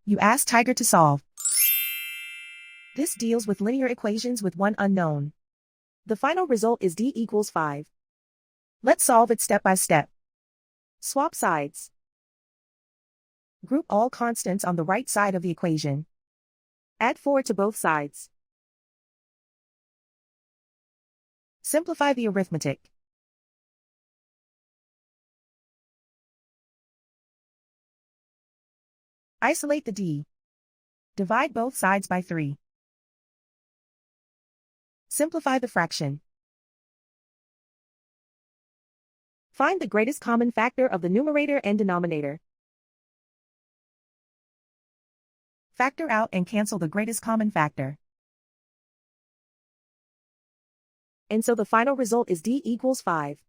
You ask Tiger to solve. This deals with linear equations with one unknown. The final result is d equals 5. Let's solve it step by step. Swap sides. Group all constants on the right side of the equation. Add 4 to both sides. Simplify the arithmetic. Isolate the d. Divide both sides by 3. Simplify the fraction. Find the greatest common factor of the numerator and denominator. Factor out and cancel the greatest common factor. And so the final result is d equals 5.